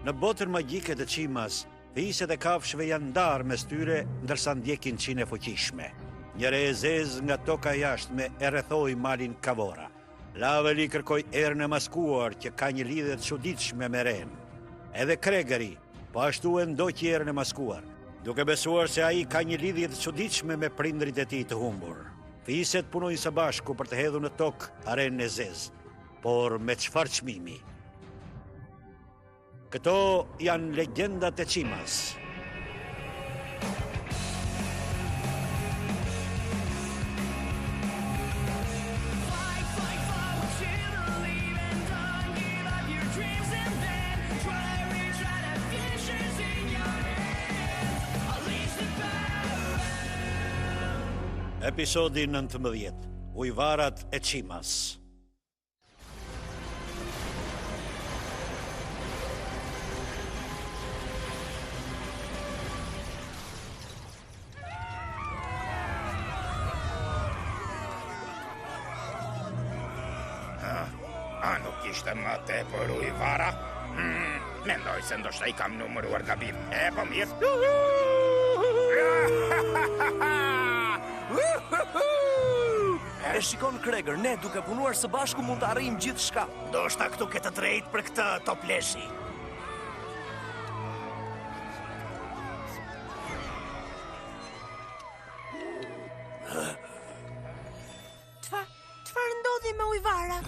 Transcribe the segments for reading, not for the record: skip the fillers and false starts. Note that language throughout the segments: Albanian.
Në botën magjike të Qimas, fiset e kafshëve janë ndarë mes tyre ndërsa ndjekin qine fuqishme. Njëre e zezë nga toka jashtme e rrethoi malin Kavora. Lavel i kërkoi erën e maskuar që ka një lidhje të çuditshme me Ren. Edhe Kregeri po ashtu e ndoqi erën e maskuar, duke besuar se ai ka një lidhje të çuditshme me prindrit e tij të humbur. Fiset punojnë së bashku për të hedhur në tokë arenën e zezë, por me çfarë çmimi? Këto janë legjendat e Qimas. Episodi 19. Ujvarat e Qimas. A nuk ishte më tepër ujvara? Mendoj se ndoshta I kam numëruar gabim. Po mirë. E shikon Kreger, ne duke punuar së bashku mund të arrijmë gjithçka. Ndoshta këtu ke të drejtë për këtë topleshi. Çfarë ndodhi me ujvara?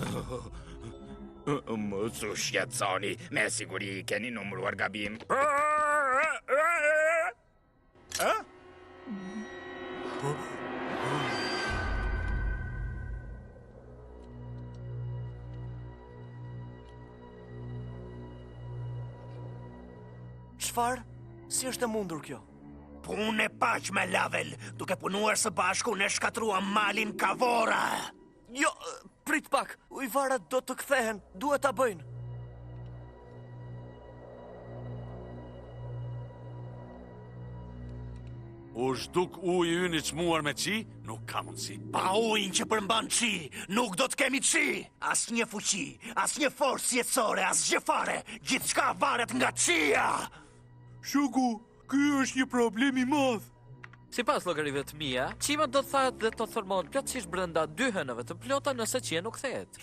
Më su shqetësoni, me siguri keni numëruar gabim. Çfarë? Si është e mundur kjo? Punë e paqme, Lavel. Duke punuar së bashku ne shkatruam malin Kavora. Jo, prit pak. Ujvarat do të kthehen. Duhet ta bëjnë. U zhduk uji ynë I çmuar me qi, nuk ka mundësi. Pa ujin që përmban qi, nuk do të kemi qi. As një fuqi, as një forcë jetësore, as gjë fare. Gjithçka varet nga qia. Shoku, ky është një problem I madh. Sipas llogarive të mia, Qima do të thahet dhe të thërmohet plotësisht brenda 2 hënëve të plota nëse qia nuk kthehet.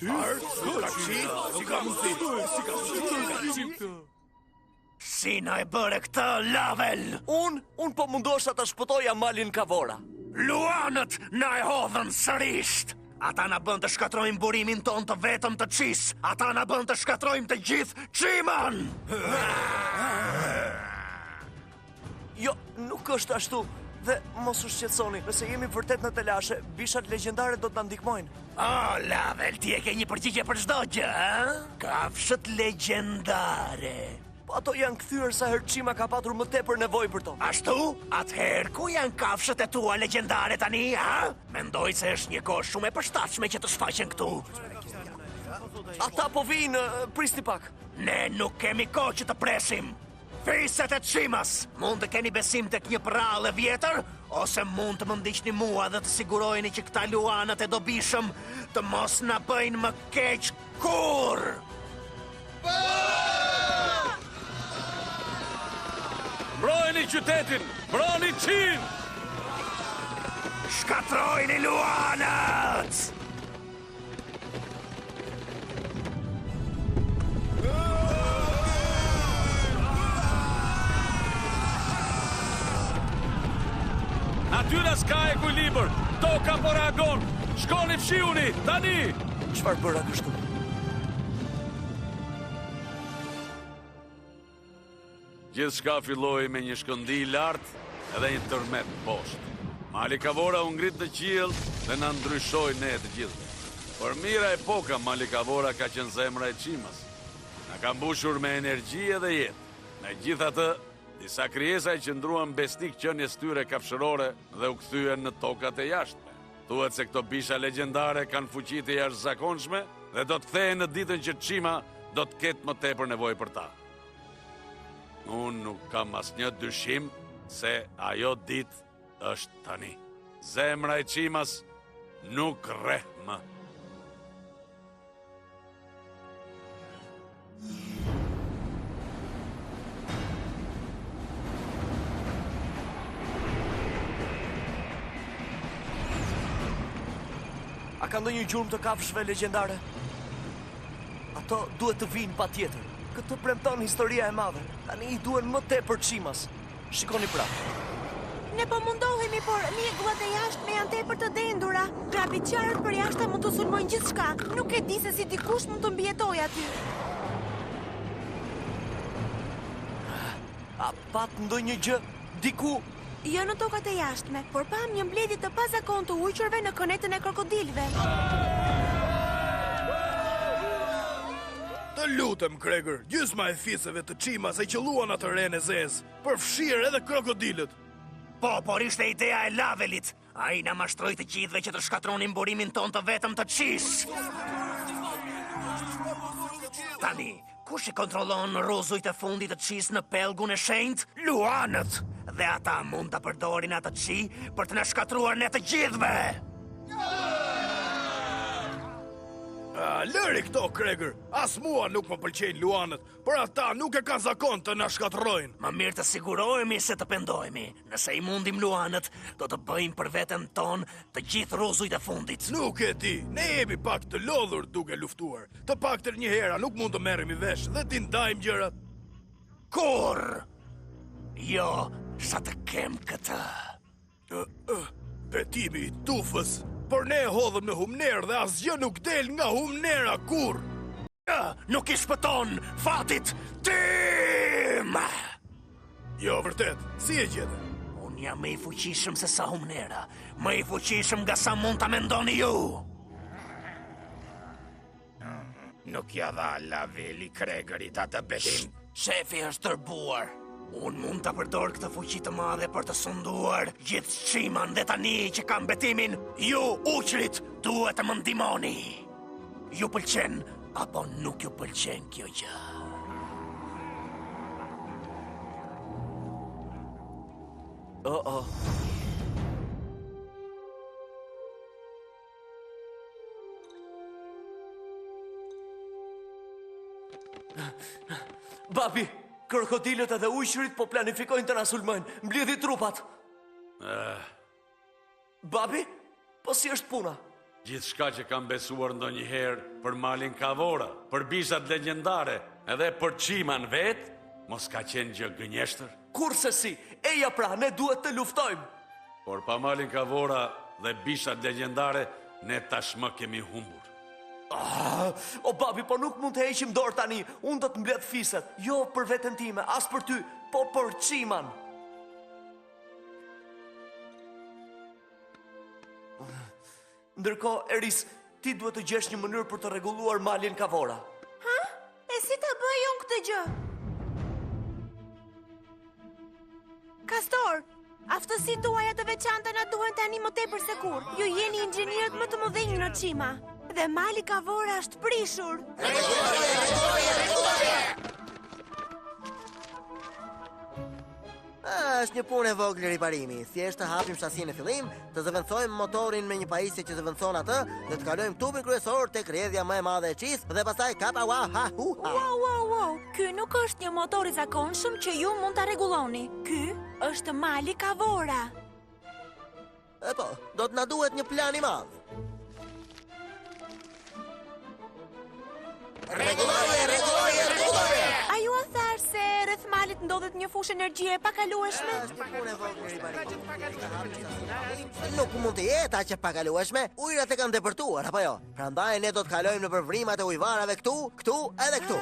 Si na e bëre këtë, Lavel? Unë po mundosha të shpëtoja malin Kavora. Luanët na e hodhën sërisht. Ata na bën të shkatrojmë burimin ton të vetëm të qis. Ata na bën të shkatrojmë të gjithë Qiman. Jo, nuk është ashtu. Dhe mos u shqetësoni, nëse jemi vërtet në telashe, bishat legjendare do të na ndihmojnë. Lavel, ti e ke një përgjigje për çdo gjë, ha? Kafshët legjendare. Po ato janë kthyer sa herë Qima ka patur më tepër nevojë për to. Ashtu? Atëherë ku janë kafshët e tua legjendare tani, ha? Mendoj se është një kohë shumë e përshtatshme që të shfaqen këtu. Ata po vinë, prisni pak. Ne nuk kemi kohë që të presim. Fiset e Qimas, mund të keni besim tek një prallë vjetër, ose mund të më ndiqni mua dhe të sigurojeni që këta luanët e dobishëm të mos na bëjnë më keq kurrë. Mbrojeni qytetin! Mbrojeni Qin! Shkatrojni luanët! Natyra s'ka ekuilibër, toka po reagon. Shkoni fshiuni, tani! Çfarë bëra kështu? Gjithçka filloi me një shkëndij lart edhe një tërmet poshtë. Mali Kavora u ngrit në qiell dhe na ndryshoi ne të gjithë. Por mira epoka Mali Kavora ka qenë zemra e Qimas. Na ka mbushur me energji edhe jetë. Megjithatë, disa krijesa I qëndruan besnik qenies tyre kafshërore dhe u kthyen në tokat e jashtme. Thuhet se këto bisha legjendare kanë fuqi të jashtëzakonshme dhe do të kthehen në ditën që Qima do të ketë më tepër nevojë për ta. Unë nuk kam asnjë dyshim se ajo ditë është tani. Zemra e Qimas nuk rreh më. A ka ndonjë gjurmë të kafshëve legjendare? Ato duhet të vinë patjetër. Këtë premton historia e madhe. Tani I duen më tepër çimas. Shikoni pra. Ne po mundohemi, por mjekullat e jashtme janë tepër të dendura. Grabitqarët për jashta mund të sulmojnë gjithçka. Nuk e di se si dikush mund të mbijetojë aty. A pat ndonjë gjë diku? Jo në tokat e jashtme, por pam një mbledhje të pazakontë të uqurve në konetën e krokodilëve. Të lutem, Gregor, gjysma e fisëve të Chimas e qelluan atë renë e zezë, përfshirë edhe krokodilët. Po, por ishte ideja e Lavelit. Ai na mashtroi të gjithëve që të shkatronin burimin ton të vetëm të qis. Tani, kush I kontrollon rruzujt e fundit të qis në pellgun e shenjtë? Luanët! Dhe ata mund të përdorin atë qi për të na shkatruar ne të gjithëve! Lëri këto, Gregor. As mua nuk më pëlqejnë luanët, por ata nuk e kanë zakon të na shkatërrojnë. Më mirë të sigurohemi se të pendohemi. Nëse I mundim luanët, do të bëjmë për veten ton të gjithë rruzujt e fundit. Nuk e di, ne jemi pak të lodhur duke luftuar. Të paktën një hera nuk mund të merremi vesh dhe t'i ndajmë gjërat. Kur? Jo, sa të kem këtë. Betimi I tufës. Por ne hodhëm në humner dhe asgjë nuk del nga humnera kur. Nuk I shpëton fatit tim! Jo, vërtet, si e gjete? Unë jam më I fuqishëm se sa humnera. Më I fuqishëm nga sa mund ta mendoni ju. Nuk ja dha Laveli Gregorit atë betim. Shefi është tërbuar. Unë mund të përdor këtë fuqi të madhe për të sunduar gjithë Chiman dhe tani që kam betimin, ju uqrit duhet të më ndihmoni. Ju pëlqen apo nuk ju pëlqen kjo gjë? Babi, krokodilët edhe uqrit po planifikojnë të na sulmojnë. Mbledhi trupat. Babi, po si është puna? Gjithçka që kam besuar ndonjëherë për malin Kavora, për bishat legjendare, edhe për Chiman vet, mos ka qenë gjë gënjeshtër. Kurse si, eja pra, ne duhet të luftojmë. Por pa malin Kavora dhe bishat legjendare, ne tashmë kemi humbur. O babi, po nuk mund të heqim dorë tani. Unë do të mbledh fiset, jo për veten time, as për ty, po për Chiman. Ndërkohë, Eris, ti duhet të gjesh një mënyrë për të rregulluar malin Kavora. Ha? E si ta bëj unë këtë gjë? Kastor, aftësitë tuaja të veçanta na duhen tani më tepër se kur. Ju jeni inxhinierët më të mëdhenj në Chima. Dhe mali Kavora është prishur. Është një punë e vogël riparimi. Thjesht të hapim shasin në fillim, të zëvendësojmë motorin me një pajisje që zëvendëson atë, dhe të kalojmë tubin kryesor tek rrjedhja më e madhe e qis, dhe pastaj kapa wa ha hu ha. Wow. Ky nuk është një motor I zakonshëm që ju mund ta rregulloni. Ky është mali Kavora. E po, do të na duhet një plan I madh. Rregulloje. A ju a thash se rreth malit ndodhet një fushë energjie e pakalueshme? Është një punë e vogël riparimi. Nuk mund të jetë aq e pakalueshme. Ujërat e kanë depërtuar, apo jo? Prandaj ne do të kalojmë nëpër vrimat e ujvarave këtu edhe këtu.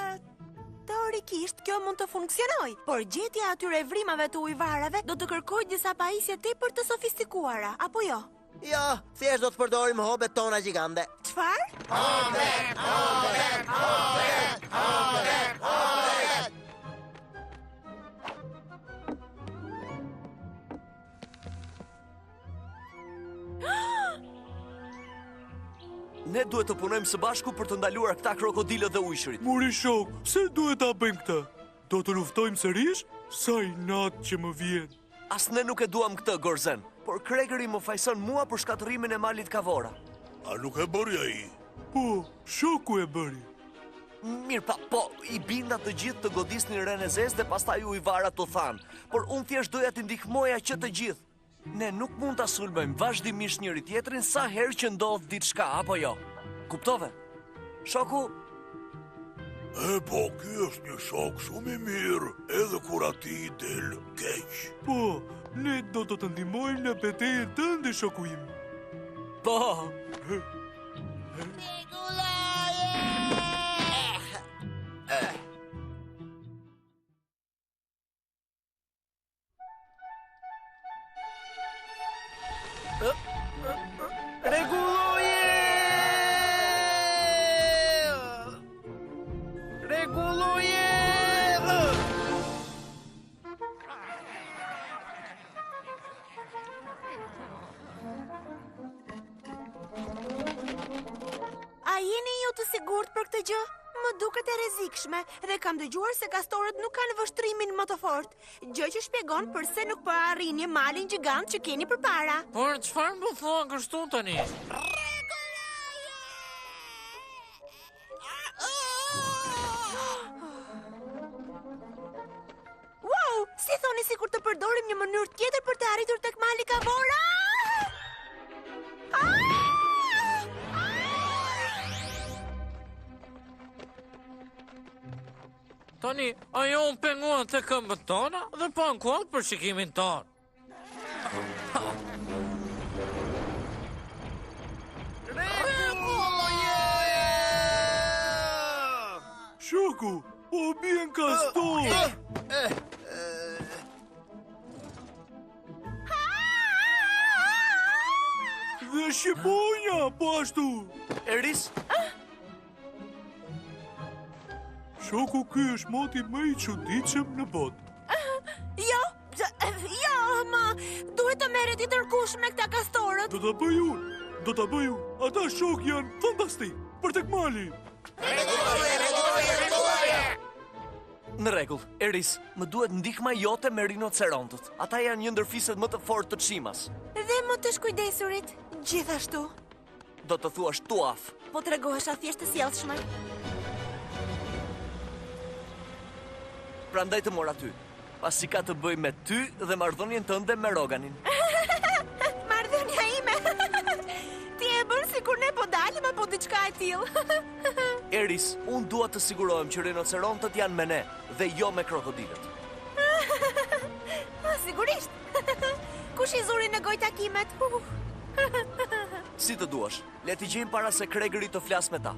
Teorikisht kjo mund të funksionojë, por gjetja atyre vrimave të ujvarave do të kërkojë disa pajisje tepër të sofistikuara, apo jo? Jo, thjesht do të përdorim hobet tona gjigande. Çfarë? Hobet! Ne duhet të punojmë së bashku për të ndaluar këta krokodilët dhe ujshrit. Mori shok, pse duhet ta bëjmë këtë? Do të luftojmë sërish? Sa inat që më vjen. As ne nuk e duam këtë, Gorzen, por Gregory më fajson mua për shkatërimin e malit Kavora. A nuk e bëri ai? Po, shoku e bëri. Mirë pa, po, I binda të gjithë të godisnin Renezes dhe pastaj ujvarat të thanë, por unë thjesht doja t'i ndihmoja që të gjithë. Ne nuk mund ta sulmojmë vazhdimisht njëri tjetrin sa herë që ndodh diçka, apo jo? Kuptove? Shoku? Po, ky është një shok shumë i mirë, edhe kur ati I del keq. Po, ne do të të ndihmojmë në betejën tënde, shoku im. Po. A jeni ju të sigurt për këtë gjë? Më duket e rrezikshme dhe kam dëgjuar se kastorët nuk kanë vështrimin më të fortë, gjë që shpjegon pse nuk po arrini malin gjigant që keni përpara. Por çfarë më thua kështu tani? Wow, si thoni sikur të përdorim një mënyrë tjetër për të arritur tek mali Kavora? Tani, ajo unë penguan të këmbët tona dhe pa në kohë për shikimin tonë. Shoku, po bien kastor. Dhe shqiponja, po ashtu. Eris? Shoku, ky është moti më I çuditshëm në botë. Jo, ma, duhet të merret I tërkush me këta kastorët. Do ta bëj unë, do ta bëj unë. Ata shok janë fantastik, për tek mali. Në rregull, Eris, më duhet ndihma jote me rinocerontët. Ata janë një ndër fiset më të fortë të Chimas. Dhe më të shkujdesurit, gjithashtu. Do të thuash tuaf. Po tregohesha thjesht të sjellshme. Prandaj të mor aty, pasi ka të bëj me ty dhe marrëdhënien tënde me Roganin. Marrëdhënia ime. Ti e bën sikur ne po dalim apo diçka e tillë. Eris, unë dua të sigurohem që rinocerontët janë me ne dhe jo me krokodilët. Sigurisht. Kush I zuri në gojë takimet? Si të duash, le t'i gjejmë para se Kregëri të flas me ta.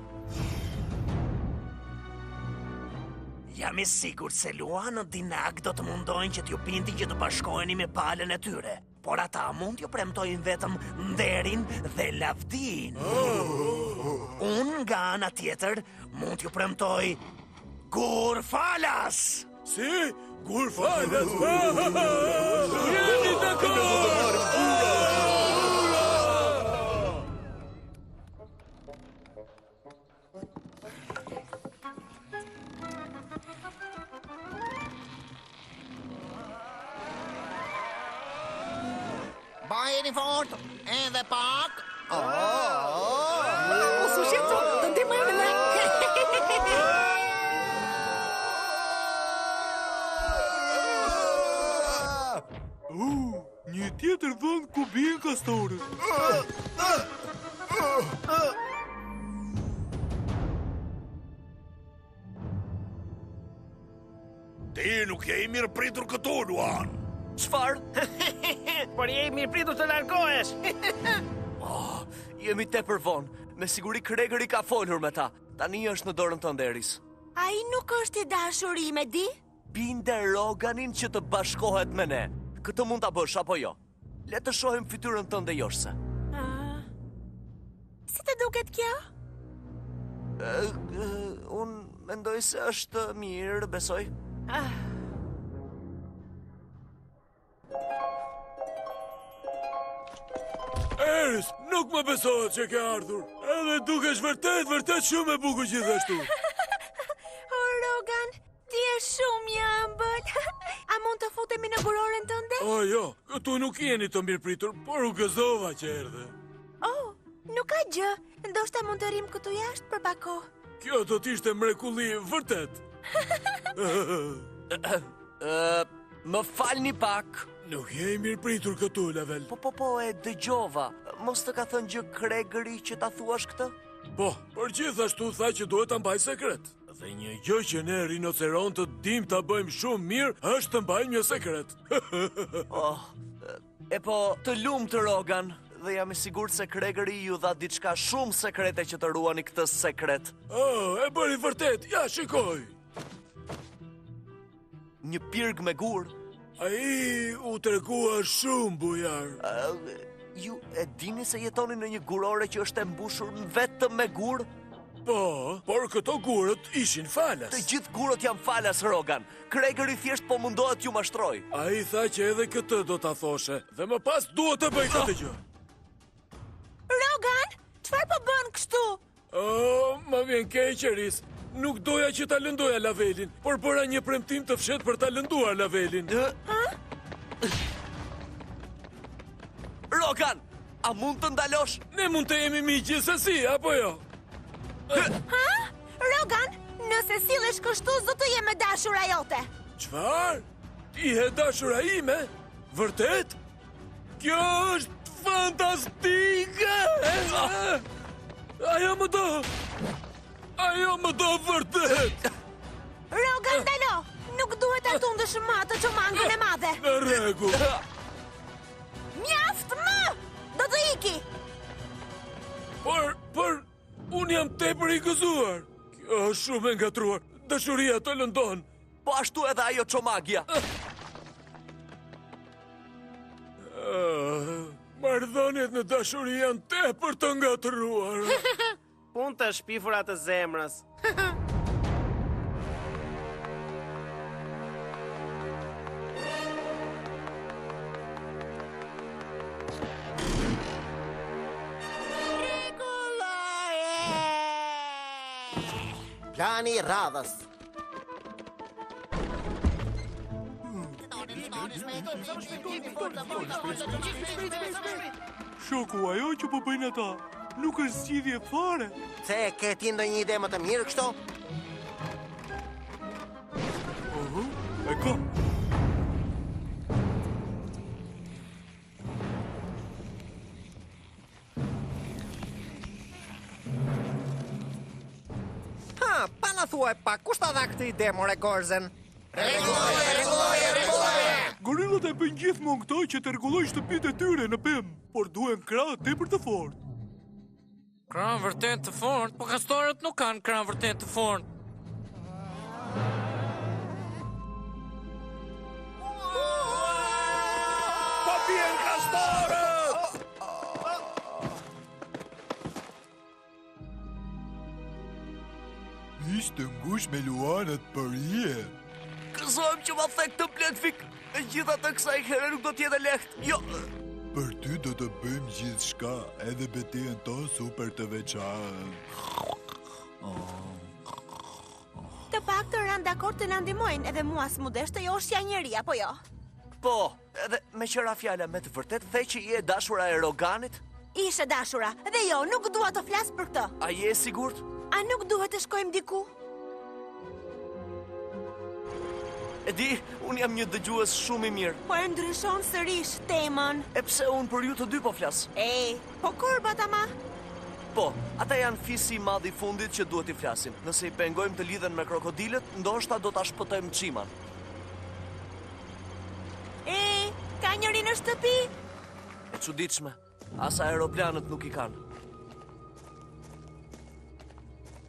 Jam I sigurt se Luanët Dinak do të mundojnë që t'ju bindin që të bashkoheni me palën e tyre. Por ata mund t'ju premtojnë vetëm nderin dhe lavdin. Unë nga ana tjetër mund t'ju premtoj Gurfalas! Si? Gurfalas! Jeni dakord! Bajeni fort, edhe pak. Su shqetëso, të ndihmojmë ne. Një tjetër vend ku bien kastorët. Ti nuk je I mirë pritur këtu, Luan. Çfarë? Por je I mirë pritur të largohesh. Jemi tepër vonë. Me siguri Kregëri ka folur me ta. Tani është në dorën tënde, Eris. Ai nuk është I dashur I me di? Binde Roganin që të bashkohet me ne. Këtë mund ta bësh apo jo? Le të shohim fytyrën tënde joshse. Si të duket kjo? Unë mendoj se është mirë, besoj. Eris, nuk më besohet që ke ardhur. Edhe dukesh vërtet shumë e bukur gjithashtu. O, Rogan, ti je shumë I ëmbël. A mund të futemi në buroren tënde? O, jo, këtu nuk jeni të mirë pritur, por u gëzova që erdhe. Oh, nuk ka gjë. Ndoshta mund të rim këtu jashtë për pak kohë. Kjo do t'ishte mrekulli vërtet. Më falni pak. Nuk je i mirë pritur këtu, Level. Po, e dëgjova. Mos të ka thënë gjë Kregëri që ta thuash këtë? Po, për gjithashtu tha që duhet ta mbaj sekret. Dhe një gjë që ne rinocerontët dim ta bëjmë shumë mirë është të mbajmë një sekret. Po, të lumë të Rogan. Dhe jam i sigurt se Kregëri ju dha diçka shumë sekrete që të ruani këtë sekret. E bëri vërtet, ja shikoj. Një pirg me gur. Ai u tregua shumë bujar. Ju e dini se jetoni në një gurore që është e mbushur vetëm me gur? Po, por këto gurët ishin falas. Të gjithë gurët janë falas, Rogan. Kregëri thjesht po mundohet ju mashtroj. Ai tha që edhe këtë do ta thoshe, dhe më pas duhet të bëj këtë gjë. Rogan, çfarë po bën kështu? Më vjen keq Eris. Nuk doja që ta lëndoja Lavelin, por bëra një premtim të fshet për ta lënduar Lavelin. Rogan, a mund të ndalosh? Ne mund të jemi miq gjithsesi, apo jo? Rogan, nëse sillesh kështu, zot të jem e dashura jote. Çfarë? Ti e dashura ime? Vërtet? Kjo është fantastike! Ajo më do vërtet! Rogan, ndalo! Nuk duhet të tundësh më atë çomangën e madhe. Në rregull. Mjaft më! Do të iki! Por, unë jam tepër i gëzuar. Kjo është shumë e ngatruar. Dashuria të lëndon. Po ashtu edhe ajo çomagja. Marrëdhëniet në dashuri janë tepër të ngatruar. Punë të shpifura të zemrës. Plani i radhës. Shoku, ajo që po bëjnë ata nuk është zgjidhje fare. Se ke ti ndonjë ide më të mirë kështu? E kam. Pa na thuaj pak, kush ta dha këtë ide, more Gorzen? Gorillat e bëjnë gjithmonë këto që të rregullojnë shtëpitë e tyre në pemë, por duhen krah tepër të fortë. Krah vërtet të fortë, po kastorët nuk kanë krah vërtet të fortë. Po bien kastorët! Ishte ngush me luanët për je. Gëzojmë që ma thek të Pletfik. E gjitha të kësaj herë nuk do t'jetë lehtë. Jo. Për ty do të bëjmë gjithë shka, edhe betejën tonë super të veçantë. Të pak të rënë dakord të na ndihmojnë, edhe mua s'mu desh të josh ja njeri, apo jo? Po, edhe me qëra fjala me të vërtet the që je dashura e Roganit? Ishe dashura, dhe jo, nuk dua të flas për këtë. A je sigurt? A nuk duhet të shkojmë diku? E di, unë jam një dëgjues shumë i mirë. Po e ndryshon sërish temën. E pse unë për ju të dy po flas? Po kurbat ama? Po, ata janë fisi i madh i fundit që duhet i flasim. Nëse i pengojmë të lidhen me krokodilët, ndoshta do ta shpëtojmë Çiman. Ka njëri në shtëpi? E çuditshme, as aeroplanët nuk i kanë.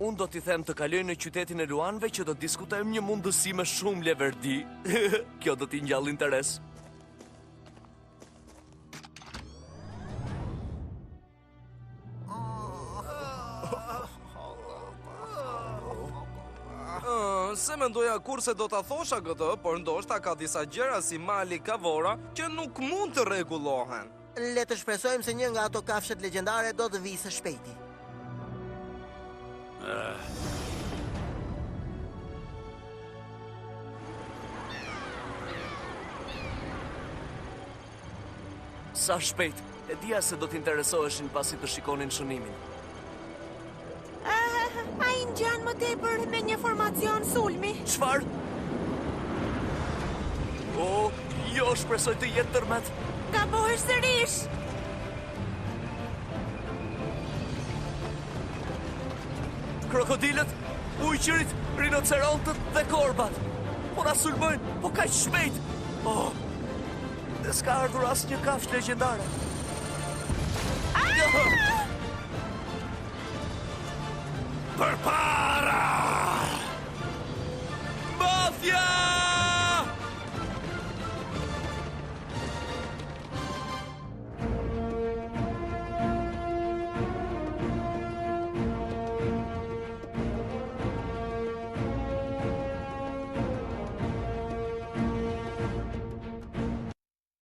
Unë do t'i them të kaloj në qytetin e Luanëve që do diskutojmë një mundësi me shumë leverdi. Kjo do t'i ngjall interes. Se mendoja kurse do t'a thosha këtë, por ndoshta ka disa gjëra si mali Kavora që nuk mund të rregullohen. Le të shpresojmë se një nga ato kafshet legjendare do të vijë së shpejti. Sa shpejt, e dija se do t'interesoheshin pasi të shikonin shënimin. A i ngjan më tepër me një formacion sulmi. Çfarë? O, Jo, shpresoj të jetë tërmet. Gabohesh sërish. Krokodilët, ujqirit, rinocerontët dhe korbat. Po na sulmojnë, po kaq shpejt. Oh, dhe s'ka ardhur asnjë kafshë legjendare. Përpara